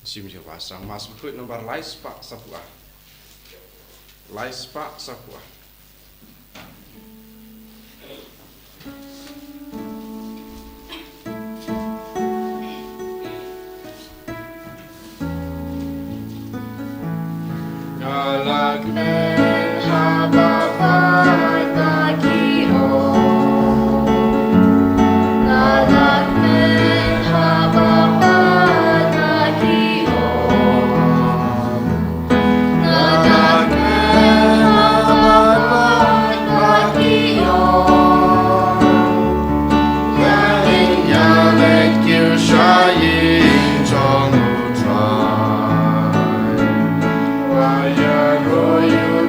sim je was sang mas Bakhuid nomor lais pak sapua. Lais pak sapua. Galak men habafai takio. Galak men habafai takio. Galak men habafai takio. Yaling yaling kirshayin jong utrai.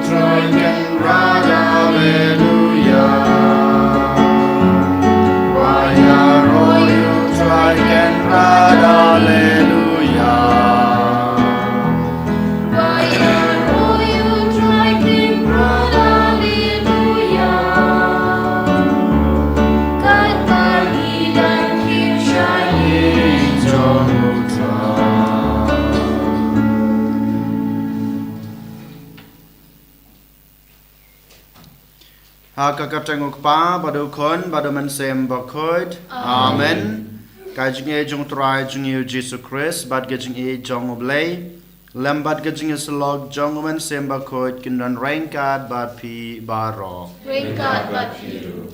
Trojan rod, hallelujah. Why are you Trojan rod, hallelujah. Why are you Trojan rod, hallelujah. Kat pagi dan kirshayin jong utrai. Hakakatengok pa badukon baduman sem Bakhuid. Amen. Kajing e jong try jong yu Jesus Christ bad gajing e jong oblay. Lambat gajing e slog jong man sem Bakhuid kindan rain card bad pi baro. Rain card bad pi ru.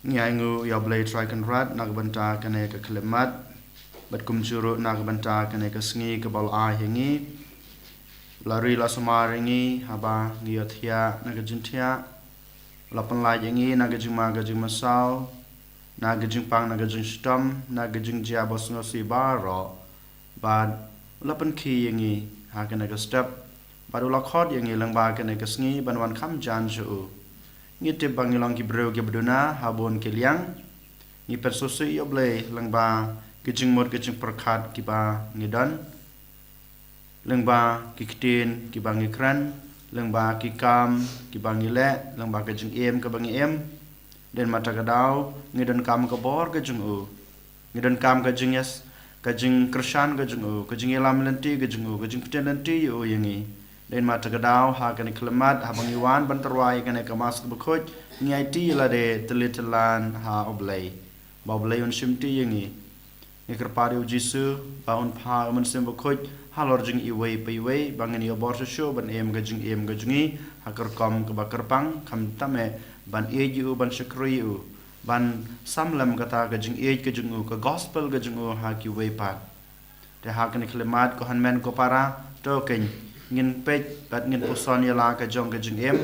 Nyangu ya oblay try kan rat nagbanta kane ka klemat bad kumjuru nagbanta kane ka Sngi ka bal a hingi. Lari la samaringi haba ngiyathia nagajinthia lapan la yangi nagajing magajing masau nagajing pang nagajing stam nagajing jia bosngo si baro bad lapan ki yangi hakan naga step bad ula khod yangi langba kan naga Sngi banwan kham jan ju ngite bangilang ki bro ki beduna habon kiliang ni persusi yoble langba gajing mod gajing perkhat ki ba ngidan lengba ki kitin ki bangi kran lengba ki kam ki bangi le lengba ke jing em ke bangi em den mata kadau ngidan kam ke bor ke jing u ngidan kam ke jing yes ke jing krishan ke jing u ke jing elam lenti ke jing u ke jing piten lenti u yangi den mata kadau ha ke klemat ha bangi wan banterwai ke ne ke mas Bakhuid ngai ti la de telitelan ha oblay ba oblay un simti yangi ni kerpari jisu ba un pha un sem Bakhuid halor jing iway pa iway bangan iyo borsa show ban em gajingi hakar kom ke bakar pang kam tame ban eju ban syakri u ban samlam kata gajing gajing u ke gospel gajing u ha ki way pat te ha kan klemat ko hanmen ko para to ken ngin pej bat ngin puson yala ka jong gajing em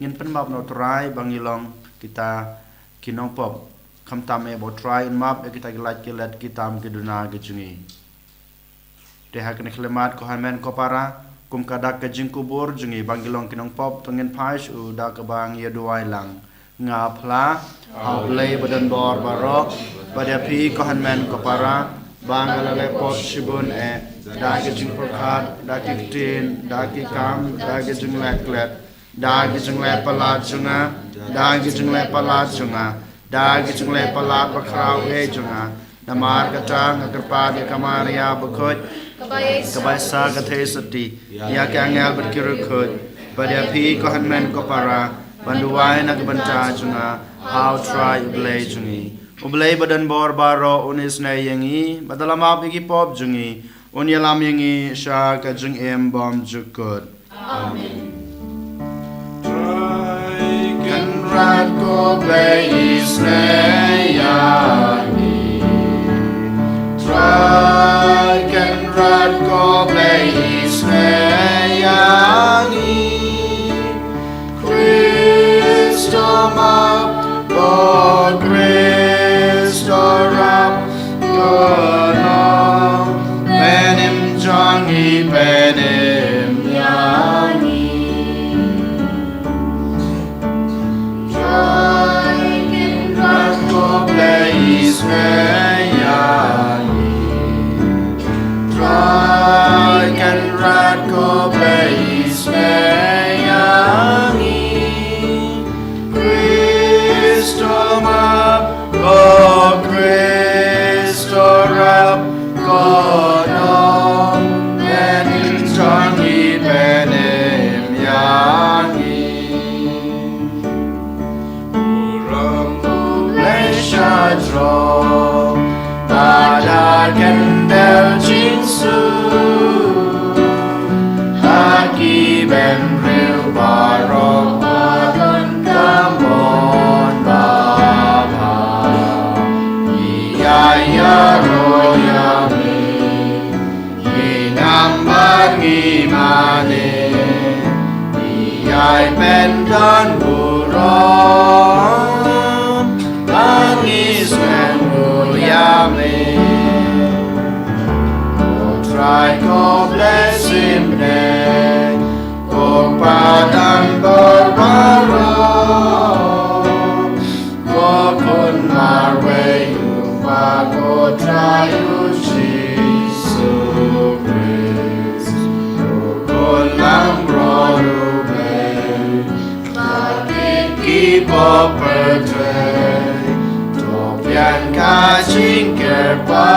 ngin pen map no try bangilong kita kinong pop kam tame bo try map kita gilat kilat kitam ke duna gajingi Deha kena klemat ko hamen ko para kum kadak ke jing kubur jungi bangilong kinong pop tengin paish u da ke bang ye duai lang nga phla ablay badan bor barok badia pi ko hamen ko para bang alale pop shibun e da ke jing perkhat da ke tin da ke kam da ke jing leklet da ke jing le palat junga da ke jing le palat junga da ke jing le palat bakrau e junga namar katang agarpa de kamaria Bakhuid Kabaisa kathe sati ya ke angel berkiru khud pada pi ko hanmen ko para banduai nak banta junga how try ublay jungi ublay badan bor baro unis na yangi badalama bigi pop jungi unyalam yangi sha ka jung em bom jukut amen try kan rat ko blay isne yangi Try can rat go blaze yangi Christo map go Christo rap go no Benim jangi benim yangi Try can rat go blaze yangi Try can rat go blaze yangi Christo map go Christo rap go berjong pada kendel jinsu haki benril barok wadon kamon baba iya royami inambang imane iyai pendon burom bangis menguyame try ko bless him day ko padang berbaro ko kun marwe yupa ko try Jesus Christ ko kun lambro be bakit kipo pertray topian kaching kerpa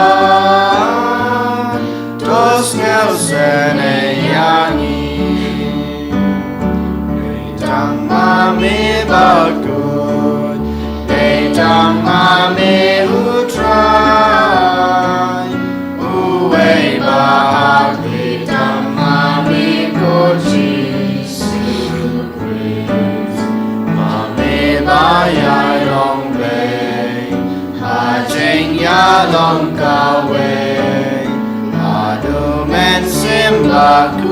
Tos ngelsene yangi Eitang mame Bakhuid Eitang mame utrai Uwe bahag Eitang mame ko Jesus Christ Mame bayay long bay Hajeng ya long kawe Mensim Bakhuid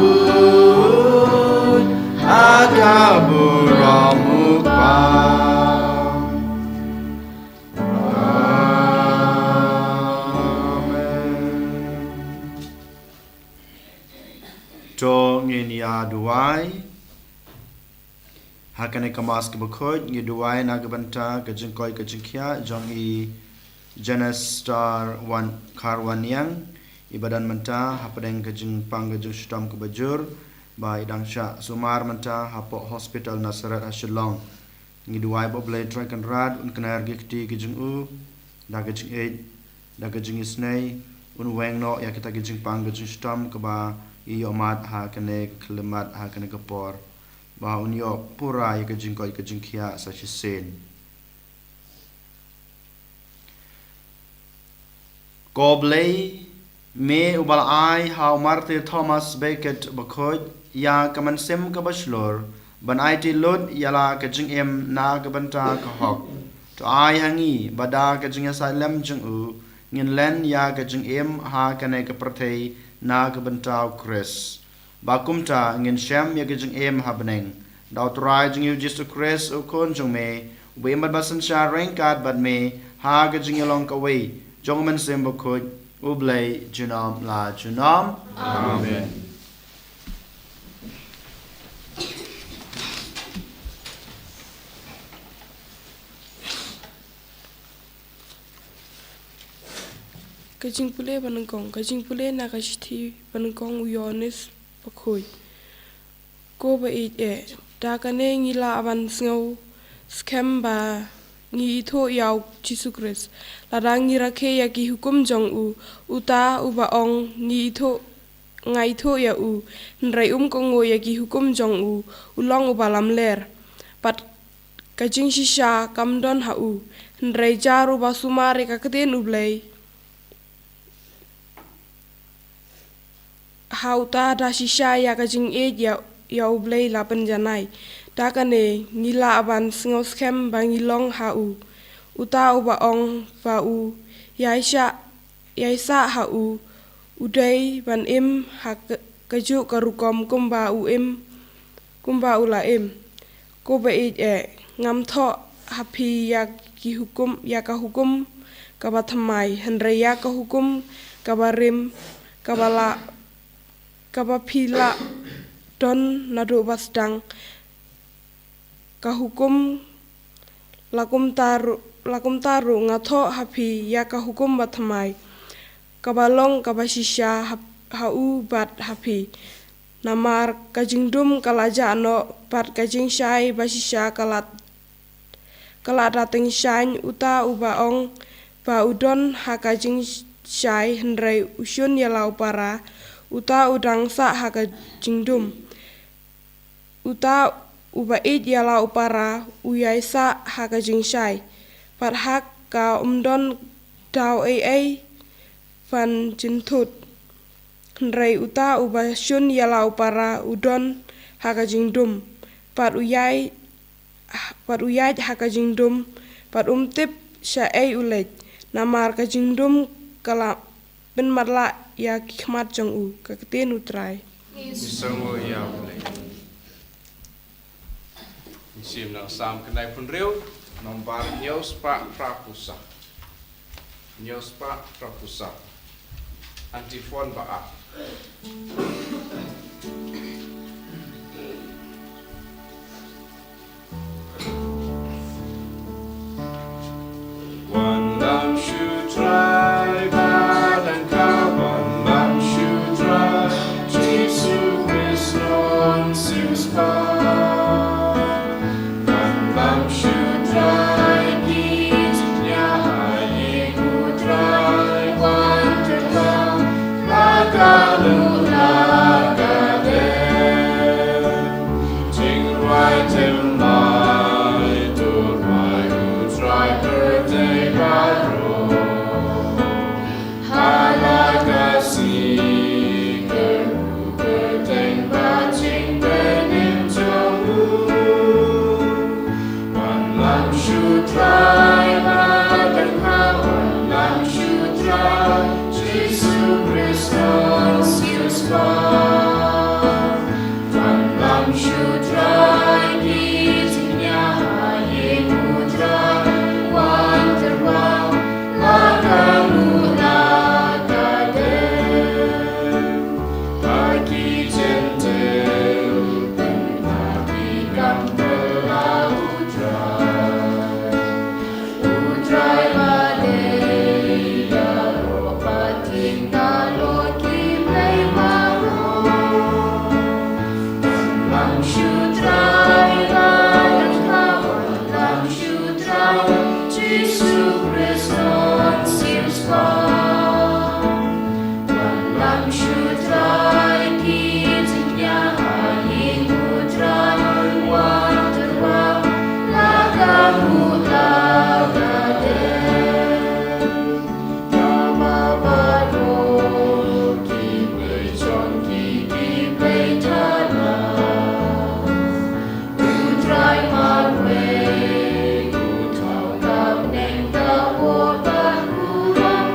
Aka Burom Mawkhlam Amen To ngin ya duai Hakane kamas ke Bakhuid ngi duai na gabanta kajing koi kajing kya jong I Jenis star wan karwaniang ibadan menta hapadeng kejeng pang kejeng stam ke bajur ba idang sya sumar menta hapo hospital Nasaret Ashilong ngi duai bo blay try kan rad un kenar gikti kejeng da kejeng da kejeng Sngi un weng no ya kita kejeng pang kejeng stam ke ba I omat ha kene klemat ha kene kepor ba un yo pura ya kejeng koi kejeng kia sa sen Goblay me ubal ai how Martyr Thomas Becket Bakhuid ya kamansem ka bashlor ban ai ti lod yala ka jing em na ka banta ka hok to ai hangi bada ka jing asylum jing ngin len ya ka jing em ha ka ne ka prathei na ka banta Chris bakumta ngin shem ya ka jing em ha beneng daw trai jing yu Jesus Chris o kon jong me we mat basan sha rankat bad me ha ka jing long ka we jong man sem Bakhuid Ublay junam la junam. Amen. Kajing pule banengkong, kajing pule na kashti banengkong uyonis Bakhuid. Ko ba da kane ngila aban sngau skem ba ngi itho yaw Jesus Christ ladang ngi rakhe ya ki hukum jong uta uba ong ngi itho ngai tho ya nrai kongo ya ki hukum jong ulong uba lam ler pat kajing shisha kamdon ha nrai jaru ba sumare ka keten ublay hauta da shisha ya kajing ya ublay la panjanai Dakane ngila aban sngos kem bangilong ha uta uba ong ba yaisa ha udai ban im ha kaju karukom kumba kumba ula ko ba ngam tho hapi ya ki hukum ya ka hukum ka bathamai handre ya ka hukum ka barim ka bala ka bapila don nadu basdang kahukum lakum taru ngatho hapi ya kahukum bathamai kabalong kabashisha hau bat hapi namar kajingdum kalaja ano bat kajing shai bashisha kalat dating shine uta ubaong ba udon hakajing shai hendrai usyun yalau para uta udang sa hakajingdum uta ubait yala upara uyaisa hakajing shai parhak ka don tau ai van jintut rei uta uba shun yalau para udon haka jingdum pat uyai haka jingdum pat tip sha ai ulet namar ka jingdum kala ben marla ya khmat jong u ka tin utrai Isango ya boleh. Isim nang sam kenai pun riu nomor news pak prapusa. News pak prapusa. Antifon ba. One lamb should try, but and come one lamb should try. Jesus Christ on seems far. One lamb should try, needs nyai who try. Wonder how lagalu lagade. Ting right and light, or why who try birthday baro. Halagasi birthday batching benin jamu. One lamb should try, but one lamb should try. Jesus Christ on seals far. One lamb should try, needs nyai who try. Wonder wow, lagamu lagade. Pagi gentle, pagi gambelau utrai badai, ya ropa tinggal kimai maro. Lam should try, lam should try. Jesus Christ on seals far. Lam should try, kids nyai who try. Wonder wow, lagamu lagade. Yamabaro, kiplay John, kiplay Tana. Who try my way, who tau love name the war, but Burom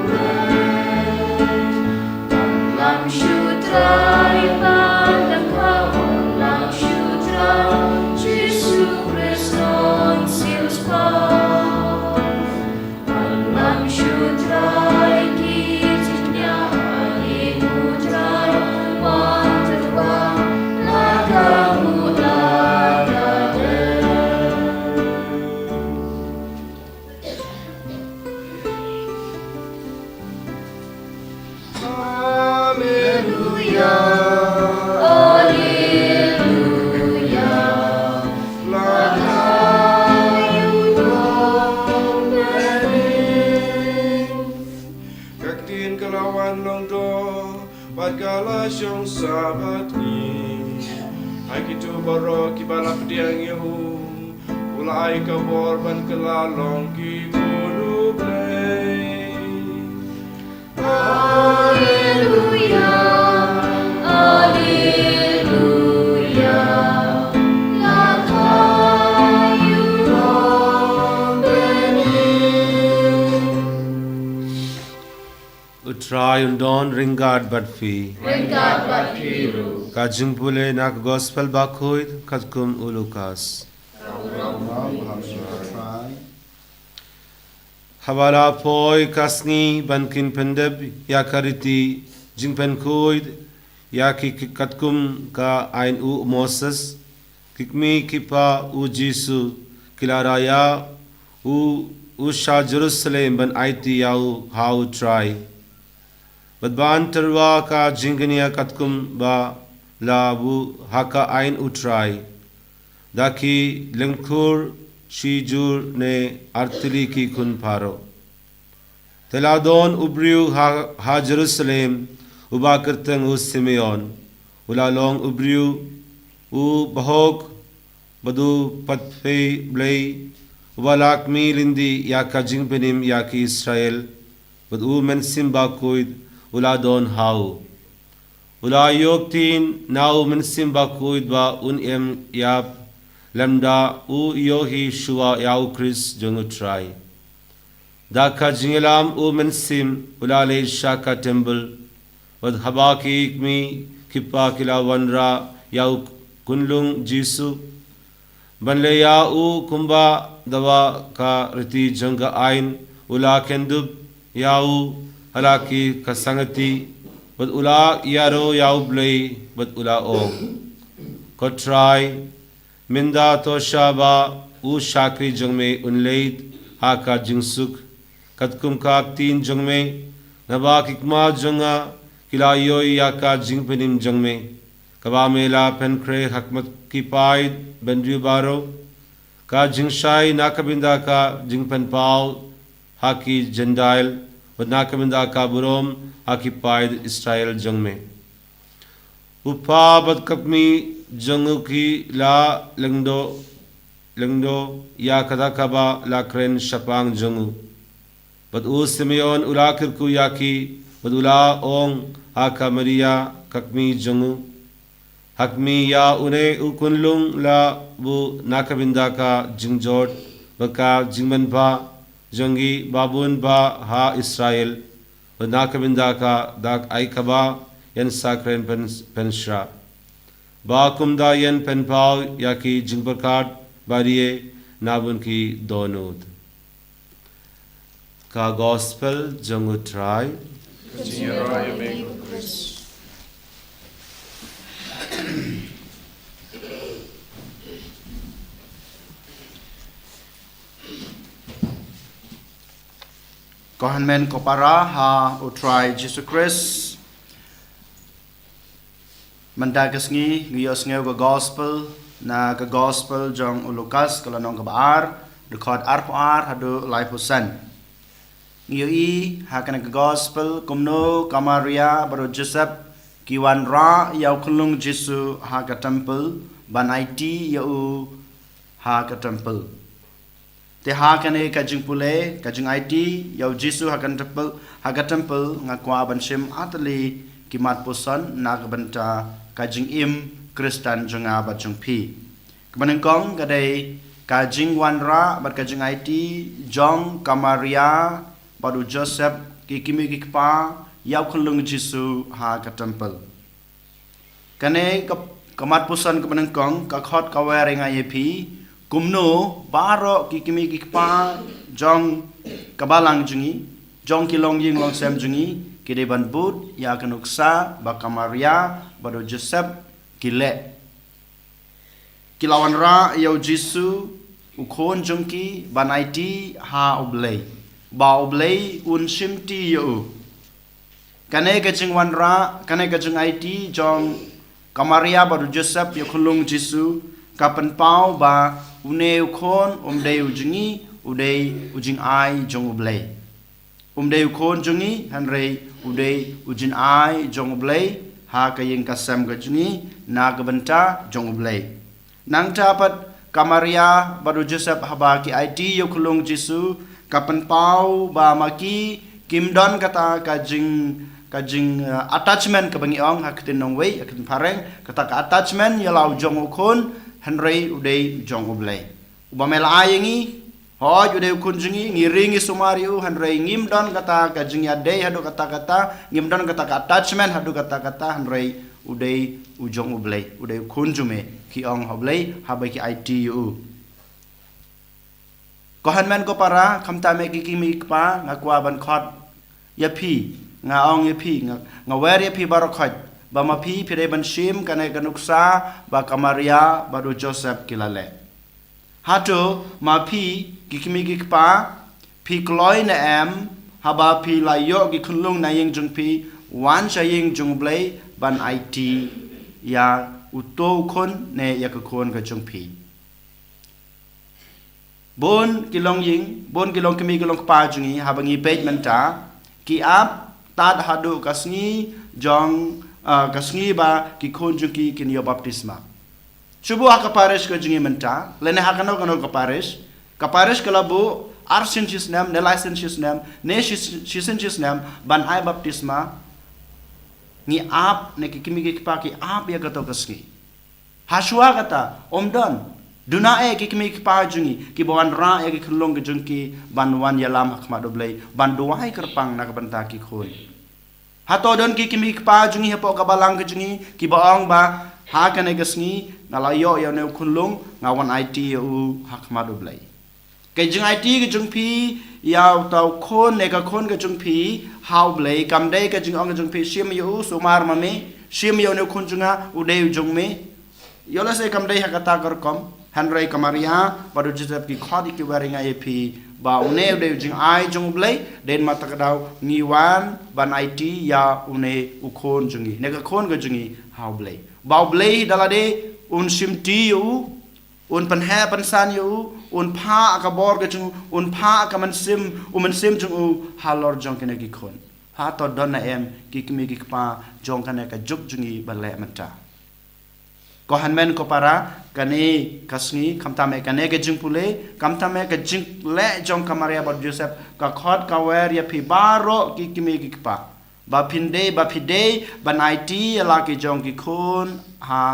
lam should try, lam should try. Jesus Christ on seals far. Lam should try, kids nyai who try. Wonder wow, lagamu lagade. Hallelujah. Hallelujah. Lagayu bening. Kaktin kelawan longdo, bagala syong sabat ni. Hai kitu baro kibala pediang yehu, ulai kabor ban kelalong ki guru play. Hallelujah, hallelujah. Lagayu bening. Utrai undon ringard batfi. Ringard batfiru. Kajung pule nak gospel Bakhuid katkum ulukas. Hawala poi kasni bankin pendeb ya kariti jingpen kuid ya ki katkum ka ain u Moses kikmi kipa u Jisu kilaraya u sha Jerusalem ban aiti yau how try badban terwa ka jingania katkum ba labu haka ain u try daki lengkur shijur ne artili ki kun paro teladon ubriu ha Jerusalem uba kerteng u Simeon ulalong ubriu u bahok badu patfei blei ubalak mi lindi yaka jingpenim yaki Israel bad u men sim Bakhuid ula don hau ula yoktin nau men sim Bakhuid ba em yap lamda u yohi shua yau Chris jongu try daka jingelam u men sim ula le shaka temple bad habaki mi kipa kila wanra yau kunlung jisu banle ya u kumba dawa ka riti janga ain ula kendub yau halaki kasangati bad ula yaro yau blay bad ula ong kotrai minda to shaba u shakri jangme unleid haka jingsuk katkum ka tin jangme naba kikma janga kila yoy yaka jingpenim jangme kaba mela penkre hakmat ki paid bendri baro ka jingshai nakabinda ka jingpen pau haki jendail wa nakabinda ka burom haki paid Israel jangme upa bad kapmi jangu ki la lengdo ya kada kaba la kren shapang jangu bad u Simeon ulakir ku yaki bad ula ong haka Maria kakmi jangu hakmi ya une ukunlung la bu nakabinda ka jingjot baka jingman ba jangi babun ba ha Israel wa nakabinda ka dak aikaba yan sakren pensra ba kumda yan penpau yaki jingbarkat bariye nabun ki donod ka gospel jangu try Kohan men kopara ha utrai Jesus Christ mandagasngi ngiyos ngeu ga gospel na ga gospel jong Lukas kala nong kabar record arpoar hadu laipusan ngiyi ha kana ga gospel kumno kamaria baru Joseph kiwan ra yau kulung Jesu ha ka temple banaiti yau ha ka temple te ha kane ka jingpule ka jing IT yau Jesu ha ka temple ngakwa banshim atali kimat pusan na ka banta ka jing im Kristan jonga ba jongpi kmanengkong kadai ka jing wanra bat ka jing IT jong kamaria baru Joseph ki kimi ki pa yau kulung Jesu ha ka temple kane kamat pusan kmanengkong ka khot ka were ngai pi kumno baro ki kimi ki pa jong kabalang jungi jong kilong ying long sem jungi kide ban but ya kanuksa ba kamaria baru Joseph kile kilawan ra yau Jesu ukhon jongki banaiti ha oblei ba oblei un shimti yo kane ka jingwan ra kane ka jing IT jong kamaria baru Joseph yo khulung Jesu kapan pau ba une ukhon umdei ujingi udei ujing ai jong oblei umdei ukhon jungi hanrei udei ujin ai jong oblei ha kayeng kasam gajungi na gabanta jong oblei nang tapat kamaria baru Joseph haba ki IT yo khulung Jesu kapan pau ba maki kimdon kata kajing attachment kabangi ong hakitin nong wei hakitin pareng kata ka attachment yalau jong ukhon hanrei udei jong oblei ubamela ayengi hoj udei kunjungi ngiringi sumariu hanrei ngimdon kata kajing yadei hadu kata ngimdon kata ka attachment hadu kata hanrei udei ujong oblei udei kunjume ki ong oblei habai ki ITU kohan men ko para khamta me ki kimi pa ngakwa ban khot yapi nga ong yapi nga wer yapi barokhot ba mapi pire ban shim kane kanuksa ba kamaria baru Joseph kilale hato mapi kikimi kikpa pi kloi na em haba pi layo ki khulung na yeng jung pi wan cha yeng jung blai ban IT ya uto khon ne ya ka khon ka jung pi bon kilong kimi kilong pa jungi habangi page menta ki ap tad hadu kasngi jong kasngi ba ki khonjuki kinyo baptisma chubu haka parish ko jungi menta lene hakano kano ka parish Kaparish kalabu arsin chisnam nelaisin chisnam ne chisin chisnam ban ai baptisma ni ap ne kimi kipa ki ap ya kato kasngi haswa kata omdan duna e kimi kipa jungi ki bawan ra e ki khulong ki jungki ban wan yalam hakma doblei ban duai kerpang na kabanta ki khon hato don ki kimi kipa jungi hepo kabalang ki jungi ki baong ba ha kane kasngi ngalayo ya ne khulong ngawan it u hakma doblei cái jung IT cái jung phi yao tàu khôn này cái khôn cái jung phi hao blei cầm đây cái jung ông cái jung phi xiêm yêu sumar mà mi xiêm yêu nếu khôn jung à udeu jung mi yo la se cầm đây hakata kar kom Henry Kamaria baru jisap ki khadi ki waring IP ba une udeu jung ai jung blei den mata kadau ngiwan ban IT ya une u khôn jungi ne cái khôn cái jungi hao blei ba blei dalade un sim ti u un pan ha pan san yu un pha ka bor ke chung un pha ka man sim chung u halor jong kene ki khon ha to don na em ki kimi ki pa jong kane ka juk jungi bale mata ko hanmen ko para kane kasni khamta me kane ke jing pule kamta me ke jing le jong kamaria bor joseph ka khot ka wer ya phi baro ki kimi ki pa ba phinde ba phide ban it la ki jong ki khon ha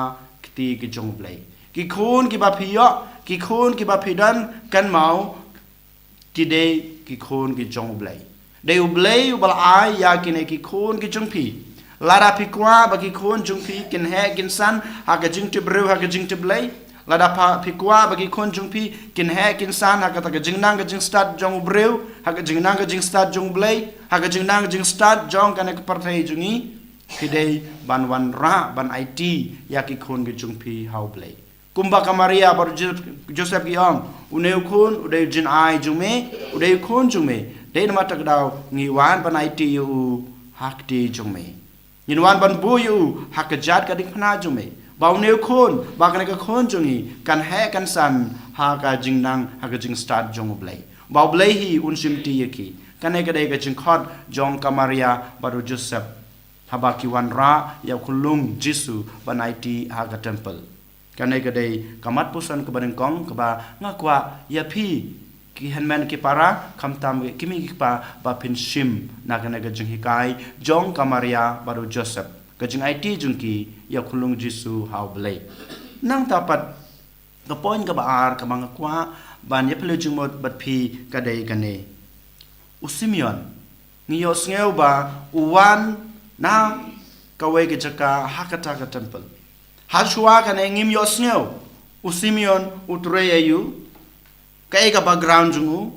kti ki jong blai ki khôn ki ba phiyo ki khôn ki ba phidan kan mau ki de ki khôn ki jong blai de u blai u bal ai ya ki ne ki khôn ki jong phi lara phi kwa ba ki khôn jong phi kin he kin san ha ka jing te bru ha ka jing te blai lada pha phi kwa ba ki khôn jong phi kin he kin san ha ka ta ka jing nang ka jing start jong bru ha ka jing nang ka jing start jong blai ha ka jing nang ka jing start jong ka ne ka parthai jungi ki de ban wan ra ban it ya ki khôn ki jong phi how blai Kumba Kamaria bar Joseph Giong uneu khun udeu jin ai jume udeu khun jume de ma tak dau ngiwan ban it yu hakti jume ngiwan ban bu yu hakajat ka dik phna jume ba uneu khun ba kan ka khun jungi kan he kan san ha ka jingnang ha ka jing start jong blai ba blai hi un sim ti yaki kan e ka de ka jing khot jong Kamaria bar Joseph habaki wan ra ya khulung Jisu ban it ha ka temple kanai kadai kamat pusan ke barengkong ke ba ngakwa ya phi ki hanman ki para khamtam kimi ki pa ba phin sim na kanai ka jing hikai jong Kamaria baru Joseph ka jing IT jungki ya khulung Jisu how blai nang tapat ka poin ka ba ar ka mangakwa ban ya phlu jung mot bat phi kadai kane usimion ngiyo sngew ba uwan na kawai ke jaka hakata ka temple Hashua kan ngim yo sneo usimion utre ayu kai ka background jungu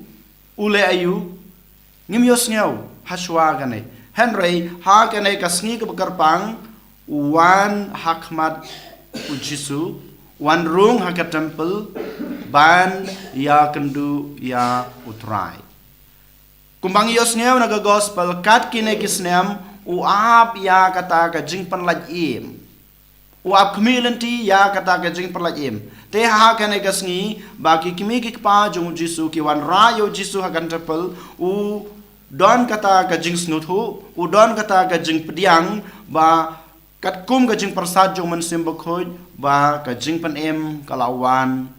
ule ayu ngim yo sneo hashua kan Henry ha kan ka sngi ka karpang wan hakmat ujisu wan rung ha ka temple ban ya kendu ya utrai kumbang yo sneo na ka gospel kat kine kisnem uap ya kata ka jingpan lajim uap community ya kata ka jing perlaim te ha kan ka sngi baki kimi ki pa jung Jisu ki wan ra yo Jisu ha kan temple u don kata ka jing snuthu u don kata ka jing pediang ba kat kum ka jing persad jung man sim Bakhuid ba ka jing pan em kalawan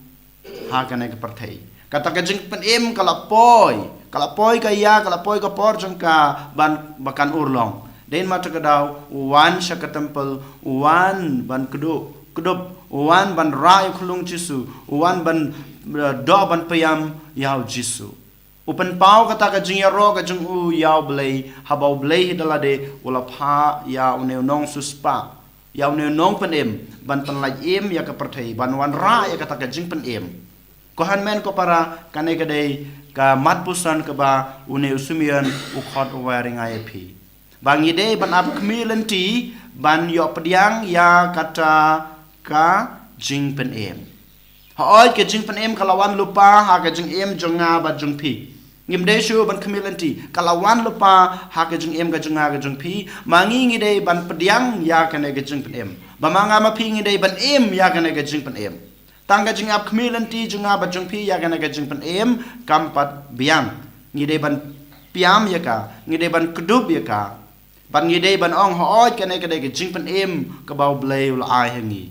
ha kan ka parthai kata ka jing pan em kalapoi ka ya kalapoi ka por jung ka ban bakan urlong den mata kadau wan shaka temple wan ban kudup wan ban rai khulung Jisu wan ban do ban payam yau Jisu upan pau kata ka jing ro ka jung u yau blai habau blai dalade wala pha ya uneu nong suspa ya uneu nong panem ban panlaj em ya ka parthai ban wan ra ya kata ka jing panem ko han men ko para kane ka dei ka mat pusan ka ba uneu sumian u khot waring IP bang ide ban ap community ban yo pediang ya kata ka jing pen em ha oi ke jing pen em kalawan lupa ha ka jing em jonga ba jung pi ngim de shu ban community kalawan lupa ha ka jing em ka jonga ka jung pi mangi ngide ban pediang ya ka ne ka jing pen em ba manga ma pi ngide ban em ya ka ne ka jing pen em tang ka jing ap community jonga ba jung pi ya ka ne ka jing pen em kampat biang ngide ban piam ya ka ngide ban kedup ya ka ban ngide ban ong hooj ka ne ka de ka jing pen em ka bau blai ul ai hangi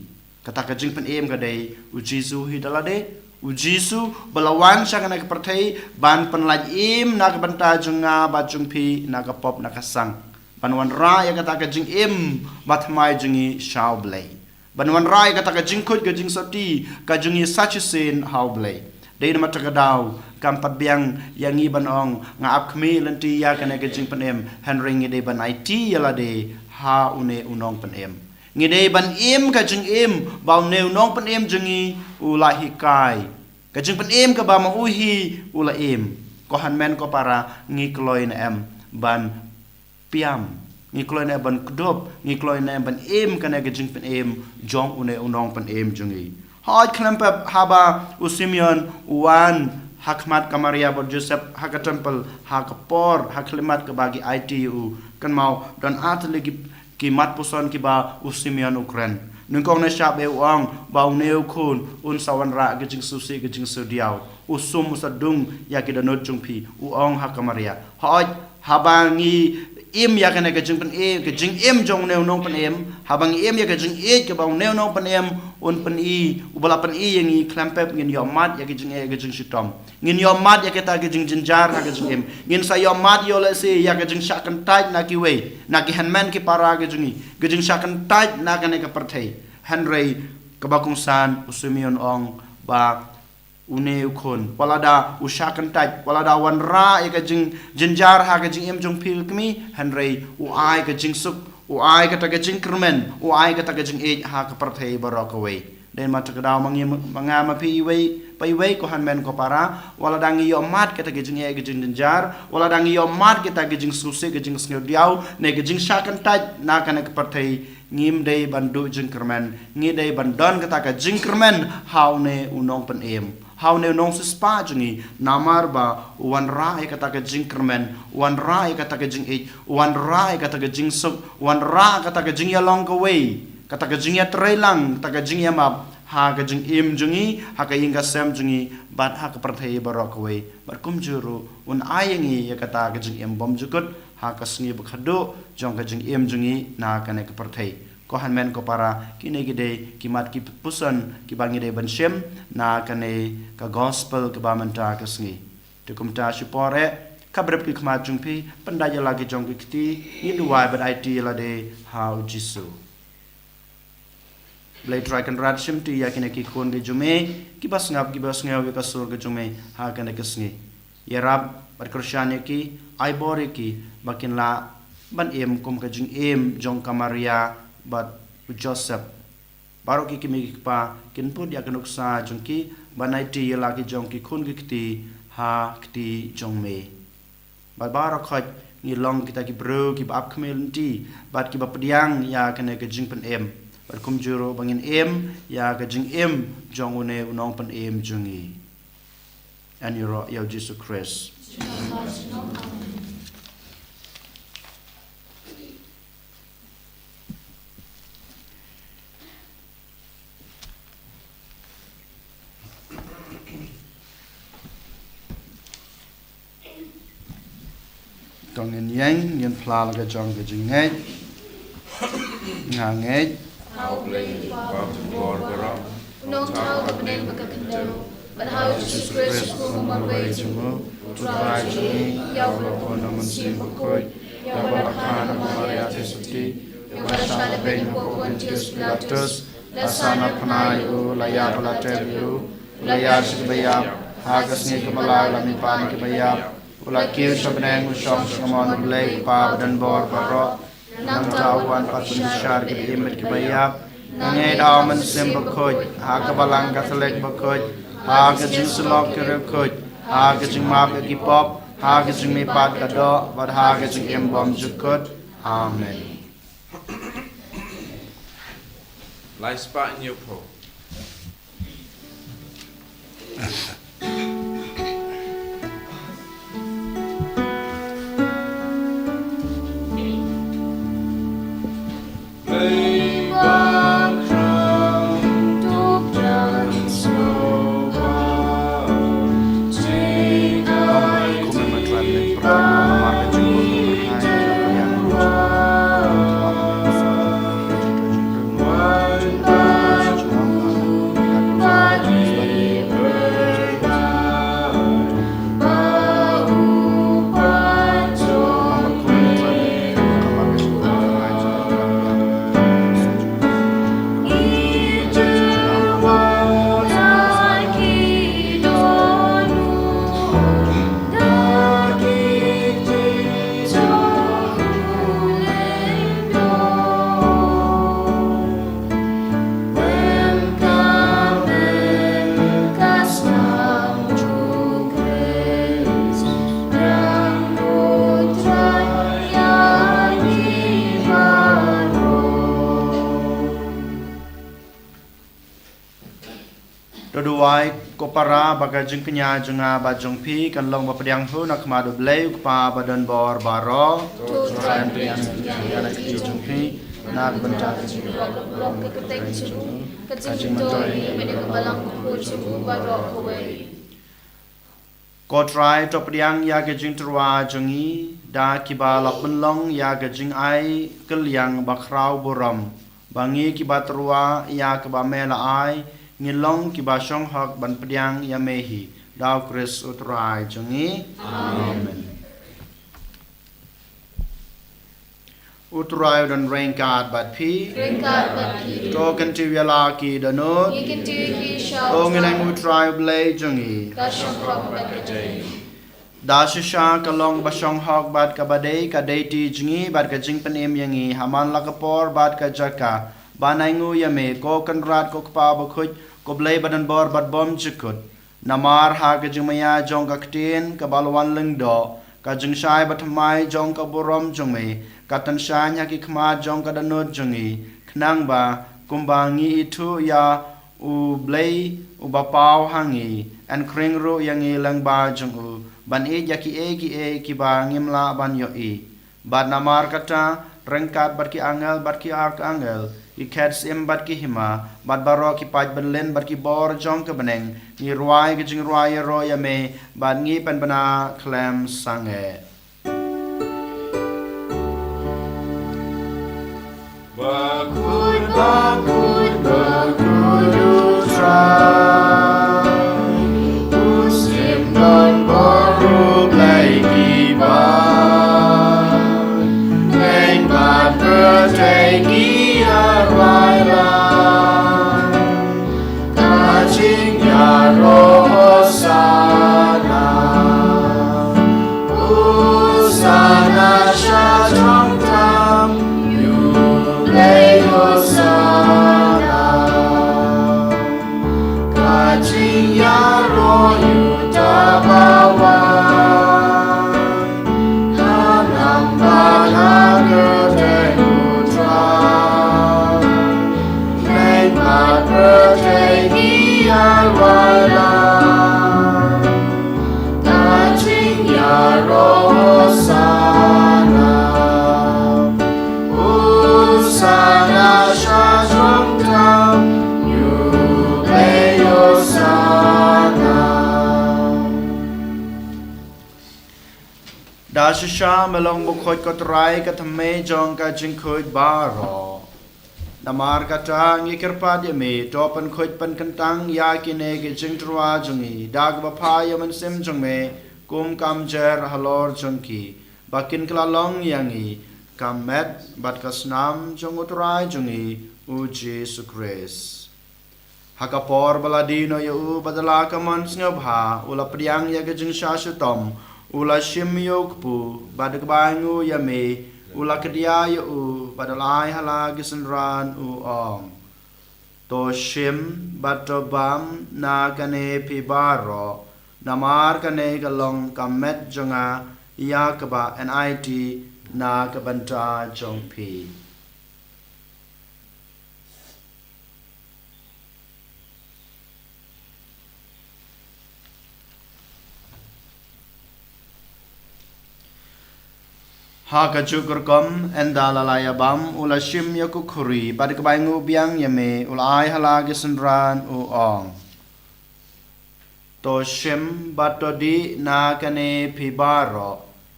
kata ka jing pen em ka de u Jisu hi dalade Ujisu balawan siya ka nagpartay ban panlaj im nakabanta junga bajung pi nakapop nakasang. Banwan ra ya kata ka jing im batmai jungi shaw blay. Banwan ra ya kata ka jing kut ka jing soti ka jungi sachusin how blay. Day na matagadaw kampat biang yang iban ong nga apkmi lanti ya ka jing panem henring ide ban IT yala de ha une unong panem. Ngide ban im ka jing im baw ne unong panem jungi ulahi kai. Kajing pen im ka ba mauhi ula im ko hanmen ko para ngikloy na em ban piam ngikloy na ban kdop ngikloy na ban im kana kajing pen im jong une unong pen im jungi hot klampa haba usimion uwan hakmat kamaria bod joseph hakatempel hakapor haklimat ka bagi ITU kan mau dan atli ki mat puson ki ba usimion ukran nungkong na siya bewang bau neu kun un sawan ra gejing susi gejing sudiaw usum usadung yakidanot jungpi uong hakamaria hoj habangi im yakane gejing pen gejing im jong neu nong pen im habangi im yakajing ke bau neu nong pen im un pen ubala pen yangi klampep ngin yomat yakajing gejing sitom ngin yomat yaketa gejing jinjar ha gejing im ngin sa yomat yole se yakajing syakan taj na kiwe na ki hanman ki para gejing syakan taj na kane ka perthai Henry kabakungsan usumion ong ba une ukon walada ushakan taj walada wanra ya kajing jinjar ha kajing im jong pil kmi Henry uai kajing suk uai kata kajing kermen uai kata kajing ha ka perthai barokaway den mata kadaw mangama pi wei ko hanmen ko para walada ngi yomat kata kajing kajing jinjar walada ngi yomat kita kajing suse kajing snodiaw ne kajing shakan taj na kana ka perthai ngim day bandu jingkermen ngi day bandon kata ka jingkermen haune unong pen em haune unong sispa jungi namar ba wan ra kata ka jingkermen wan ra kata ka jing wan ra kata ka jing sub wan ra kata ka jing yalong ka way kata ka jing ya trelang kata ka jing ya map ha ka jing im jungi ha ka inga sem jungi bat ha ka perthai barok way barkum juru un ayangi kata ka jing em bom jukut ha ka sngi bakhado jong ka jing em jungi na ka ne ka perthai ko hanmen ko para kine gide kimat ki pusan ki bangi de banshem na ka ne ka gospel ka bamanta ka sngi te kumta shipore kabrep ki khmat jungpi pandaya lagi jong ki ti ni duwai but IT la de how jisu blai try kan rat shim ti yakine ki khon ge jume ki bas ngap ka sur ge jume ha ka ne ka sngi yarab berkersyane ki aibore ki bakin la ban em kum ka jing em jong kamaria but Joseph baru ki kimi pa kin put ya kanuk sa jong ki banai ti la ki jong ki khun ki ti ha ki jong me ba baru khot ni long kita ki bro ki bap khmel ti bat ki bap diang ya kana ka jing pen em bar kum juro bangin em ya ka jing em jong une unong pen em jongi and your Jesus Christ Tong in yang yen pla la jong ke jing ngai nga ngai How blame about the Lord Burom. No tau ka penen baka kandau. But how Jesus Christ ko kumaway jumo tu ra ji ya lo ko na man sim ko ya ba khana maria tesuti ya ba shala ben ko Pontius Pilatus la sana pnai u la ya la tebu la ya sibaya hagas ni kamala la mi pan ke baya ula kiu sabneng usom samon blai pa dan bor baro nang tawan patun syar ke imet ke bayap ngai daw man sim bakhuid ha ka balang ka selek bakhuid ha ka jing slok ke rekhuid ha ka jing map ke pop ha ka jing mi pat ka do bad ha ka jing em bom jukut amen Lai spa in your po. para baka jing kenya junga ba jong pi kan long ba pediang hu nak ma do bleu pa badan bor baro To try and yang nak ki jong pi nak benta Burom ke keteng cibu, kajing toi, mene ke balang ko cibu barok kowe. ko try to pediang ya ke jing terwa jongi da ki ba lak ben long ya ke jing ai kel yang ba khrau burom bangi ki ba terwa ya ke ba mela ai ngilong ki ba shong hak ban pediang ya mehi daw Chris utrai jongi amen utrai dan rengkat bat pi Ringkat bagi, to kan ti wala ki danut ikan tiki syau, o ngenang utrai blai jongi kasyang prok bagi. da shisha kalong basong hok bat ka badai ka deiti jingi bat ka jing penem yangi haman la kapor bat ka jaka banaingu yame ko kan rat ko pa bakhuid ko blai badan bor bat bom jikut namar ha ka jingmaya jong ka ktin ka balwan lengdo ka jing shai bat mai jong ka burom jongme ka tan shanya ki khma jong ka danot jongi khnang ba kumbangi itu ya u blai u bapau hangi an kringru yangi lang ba jong u ban e ki ba ngimla ban yo e bad namar kata rengkat bat ki angel bat ki ark angel i cats im bat ki hima bad baro ki paj benlen bat ki bor jong ke beneng ni ruai ki jing ruai ro ya me bad ngi pen bana klam sange Bakhuid utrai musim dan baru lagi ban Neng bat bertegi arwailan Kacing ya roh sana Usana syajong tam Yulei hosana Kacing ya roh yutabawan Hanam bana keteng utrai Neng bat bertegi arwailan Kacing ya roh sana Usana syajong tam Yulei hosana Da shisha melong bukhoi kotrai katame jong ka jingkhoi baro Namar kata ngikirpad yame topan khoi pan kantang ya kine ke jingtrwa jongi dag bapha yaman sim jongme kum kam jer halor jongki bakin klalong yangi kamet bat kasnam jong utrai jongi u Jesu Christ Hakapor baladino ya u badala kaman snobha ula priang ya ke jing shashutom ula shim yokpu badak bangu yame ula kedia ya u badalai hala gisenran u ong to shim batobam na kane pibaro namar kane galong kamet jonga yakaba nit na kabanta jongpi ha ka chukur kom endala laya bam ula shim yaku khuri bad ka baingu biang yame ula ai hala gisenran u ong to shim batodi na kane phibaro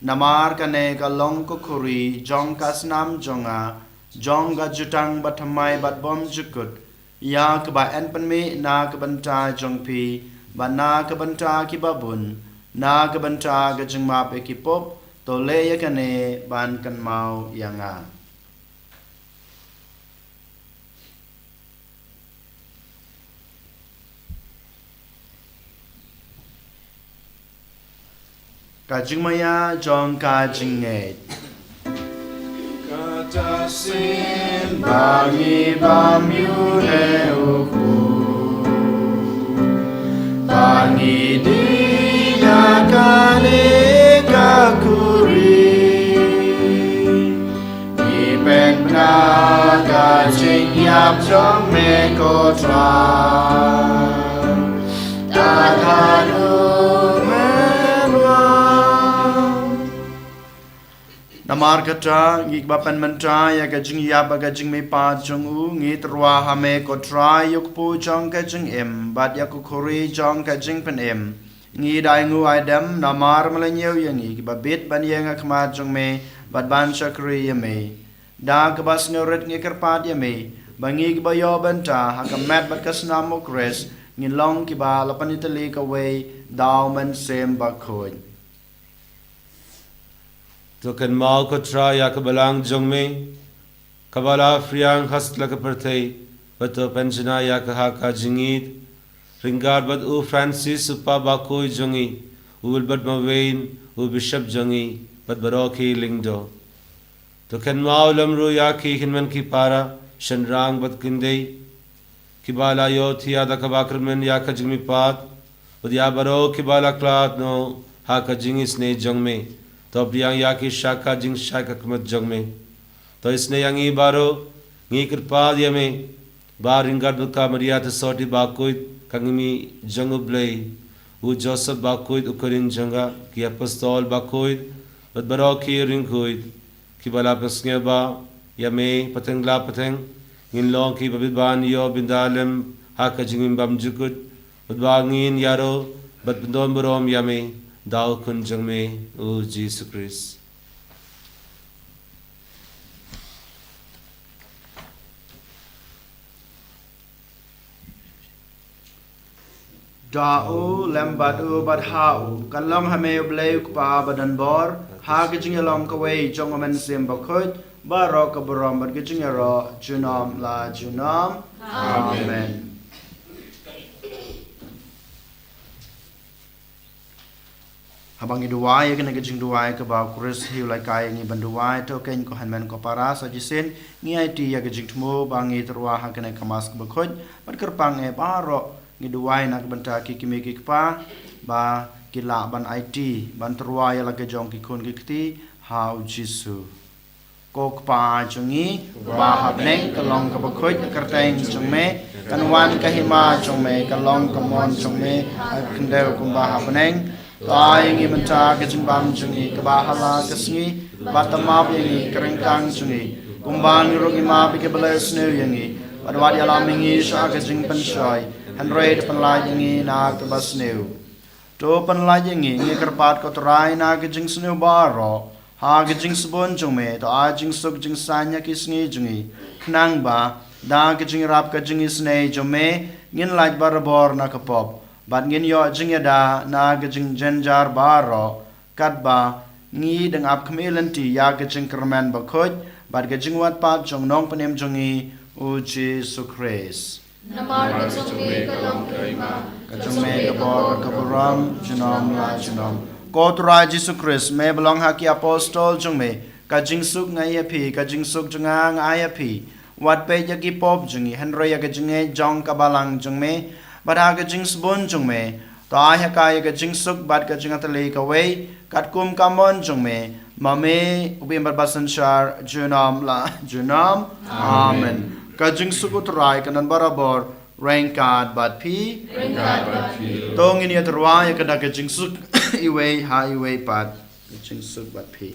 namar kane ka long ko khuri jong kasnam jonga jong ga jutang bathamai bat bom jukut ya ka ba en panme na ka banta jong pi ba na ka banta ki babun na ka banta ga jingma pe ki pop to le ya kane ban kan mau yanga Kajing maya jong kajing nget Kata sin bangi bam yune uku Bangi dina kane kakuri Ipen na kajing yap jong me kotran Namar kata ngik bapan mentra ya gajing ya bagajing me pa jong u ngi trwa ha me ko try yuk pu jong gajing em bat ya ku khori jong gajing pen em ngi dai ngu adam namar melenyeu yang ngi babit ban yang akma jong me bat ban chakri ya me da ka bas ngoret ngi kerpat ya me bangi ba yo banta ha ka mat bat ka snam mo kres ngi long ki ba la panitali ka we daw man sem Bakhuid तो कन माओ को ट्रा या कबलांग जोंग में कबला फ्रियांग हस्त लग परथे बतो पेंशना या कहा का जिंगीद रिंगार बद उ फ्रांसिस उपा बाकोई जोंगी उल बद मवेन उ बिशप जोंगी बद बरोकी लिंगदो तो कन माओ लमरो या की हिनमन की पारा शनरांग बद किंदे किबाला यो थिया द कबाक्रमन या का जिंगी पात उदिया बरो किबाला क्लात नो हा का जिंगी स्ने जोंग में तो प्रियांग या की शाखा जिंग शाखा कमत जंग में तो इसने यंगी बारो नी कृपा दिया में बार रिंगार दुका मरिया तो सोटी बाकोई कंगमी जंग उबले वो जोसेफ बाकोई उकरिंग जंगा की अपस्तोल बाकोई बद बरो की रिंगकोई की बला पसंगे बा या में पतंगला पतंग इन लोगों की बबिबान यो बिंदालम हाका जिंगिम बम जुकुट बदवांगिन यारो बद बंदों बुरोम या में दाव कुंजंग में O Jesus Christ Da'u lembadu badhau kalong hame ubleu pa badan bor ha gijing along kawai jong amen sim Bakhuid barok ka Burom bad gijing ro junam la junam amen Habang iduway kena gijing duway ka ba kuris hiu lai kai ngi banduway to ken ko hanmen ko para sa jisin ngi IT ya gijing tmo bangi terwa ha kena kamas ka Bakhuid bad kerpang e baro ngi duway nak banta ki kimi ki pa ba kila ban IT ban terwa ya la gejong ki kun ki kti ha jisu kok pa chungi ba habneng kalong ka Bakhuid kerteng chungme kanwan ka hima chungme kalong kamon chungme kendel kumba habneng Taïew ngi menta gajing bam chungi kabahala kasngi batamap yangi keringkang chungi kumbang rugi ma bike beles nu yangi badwadi alamingi sha gajing penshoy hanrei de panlai yangi na kabas nu to panlai yangi ngi kerpat ko trai na gajing snu baro ha gajing subon chume to ajing suk jing sanya kisngi jungi knang ba da gajing rap gajing isne jume ngin laj barabor na kapop Bat ngin yo jing yada na gajing jenjar baro katba ngi deng ap kmelanti ya gajing kerman Bakhuid bat gajing wat pat jong nong panem jongi uji sukres Namar gajong me kalong kaima gajing me kabor ka Burom junom la junom ko tura Jesu Christ me belong haki apostol jong me gajing suk ngai api gajing suk jonga ngai api wat pe yaki pop jongi henry ya gajing e jong kabalang jong me Bada gajing sebon jong me, to ayah kaya gajing suk bad gajing atalay kaway, kat kum kamon jong me, mame ubim barbasan syar junam la junam, amen. Gajing suk utray kanan barabor, rengkat bad pi, tong ini atarway kada gajing suk iway ha iway pad, gajing suk bad pi.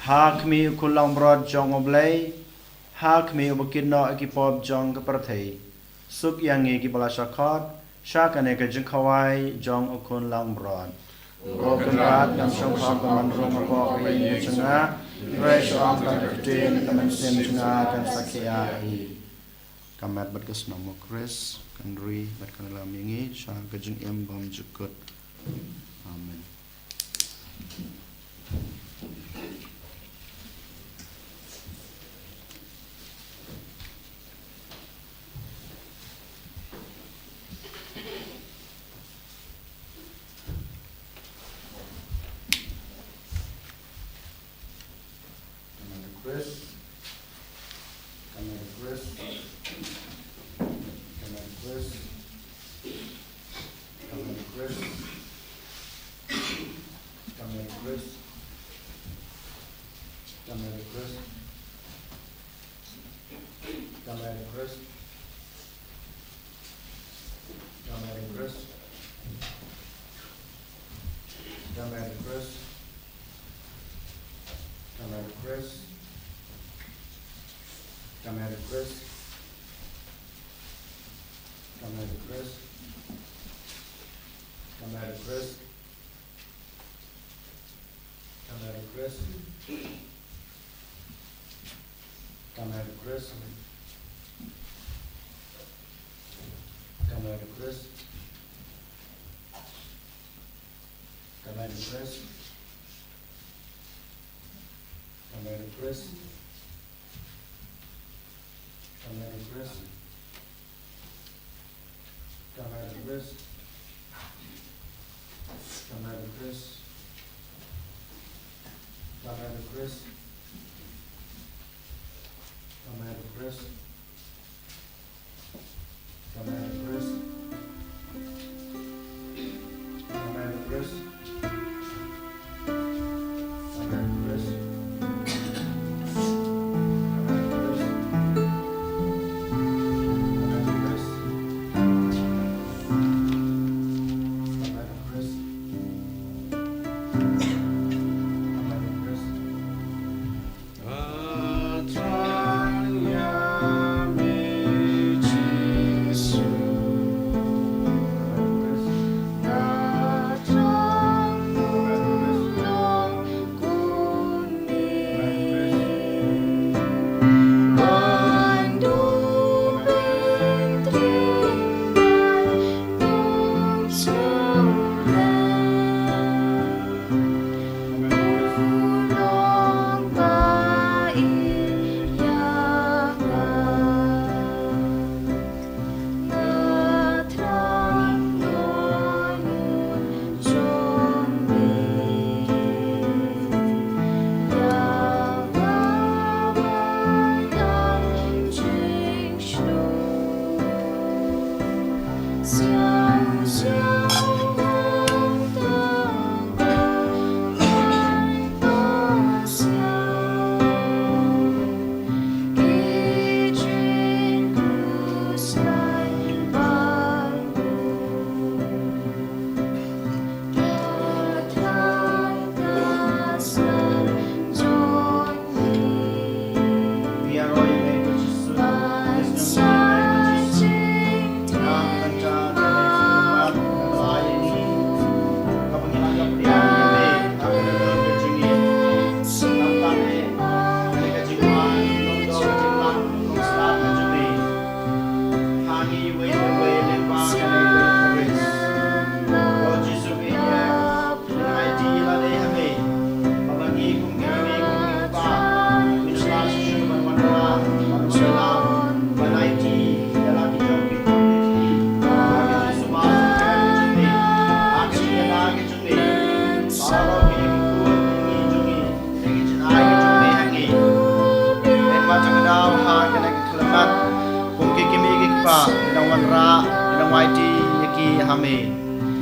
Hak mi kulang brod jong oblay hak me ubukid no ki pop jong ka prathei suk yang ki bala shakhat sha kane ka jing khawai jong okon lang bron go kan nam shong kham ka man rom ko ri ni changa rai shong ka tin kan sem changa kan sakya hi kamat bat kas nam Chris kan ri bat kan lam yingi sha ka jing em bom jukut amen.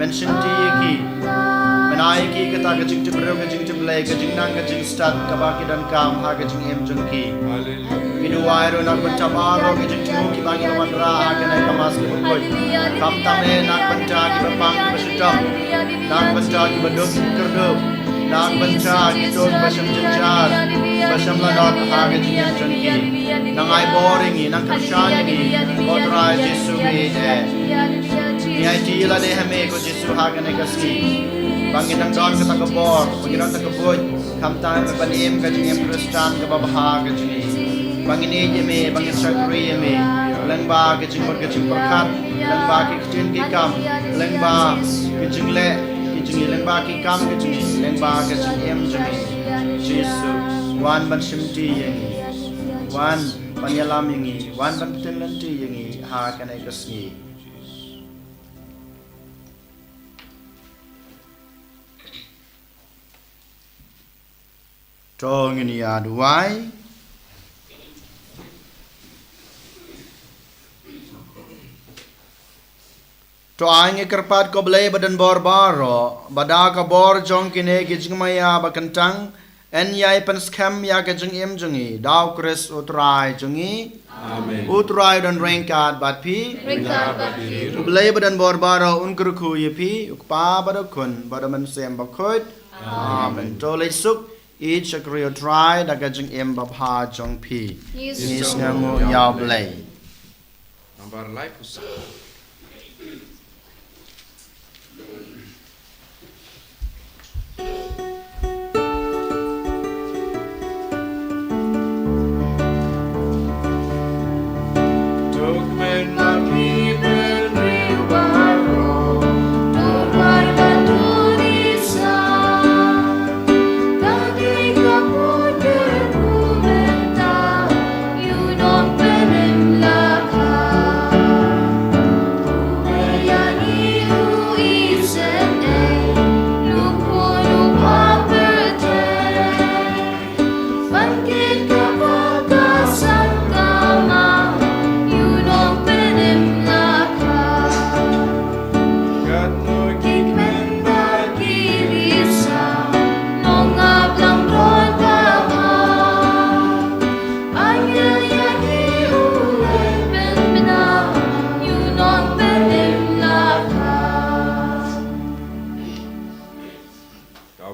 mention ti ki menai ki kata ka jing jibro ka jing jiblai ka jing nang ka jing start ka ba ki dan kam ha ka jing em jung ki minu wairo nak pencamaro ka jing jung ki ba ki man ra ha ka nai kamas ki koi kam tame nak penca ki bapang ki basudam nak penca ki badok kerdo nak penca ki dot basam jenjar basam ladot haga jing em jong ki nangai boring ni nang karshan ni kodrai Jesu ni ni ai ti la ne hame ko Jesu haga ne kasi bangin nang don ka takabor bangin nang takabot kam ta me panim ka jing em Kristan ka babaha ka jing bangin e me bangin sakri me lang ba ka jing perkat lang ba ki tin ki kam lang ba ki jing le ki lang ba ki kam ki jing lang ba ka jing em jing Jesu wan ban simti yang wan panyalam yang wan ban tenlanti yang ha kanai kasni Tong ini aduai To ainge kerpat ko blay badan bor baro bada ka bor jong kine gijing maya bakantang en yai panskam ya gijing em jongi daw kres utrai jongi amen utrai don rengkat bat pi blay badan bor baro unkruku yepi ukpa badakun badaman sem Bakhuid amen to lesuk each akrio try da gijing em babha jong pi nis ngamu yaw blay Nambar lai pusat.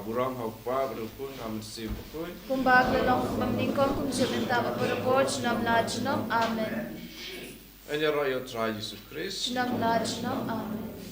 Burom haupa berukun kami sim Bakhuid. Kumbag long mamningkom kum subenta beraport chnam la chnam amen. Enya royo try Yesus Kristus. Chnam la chnam amen.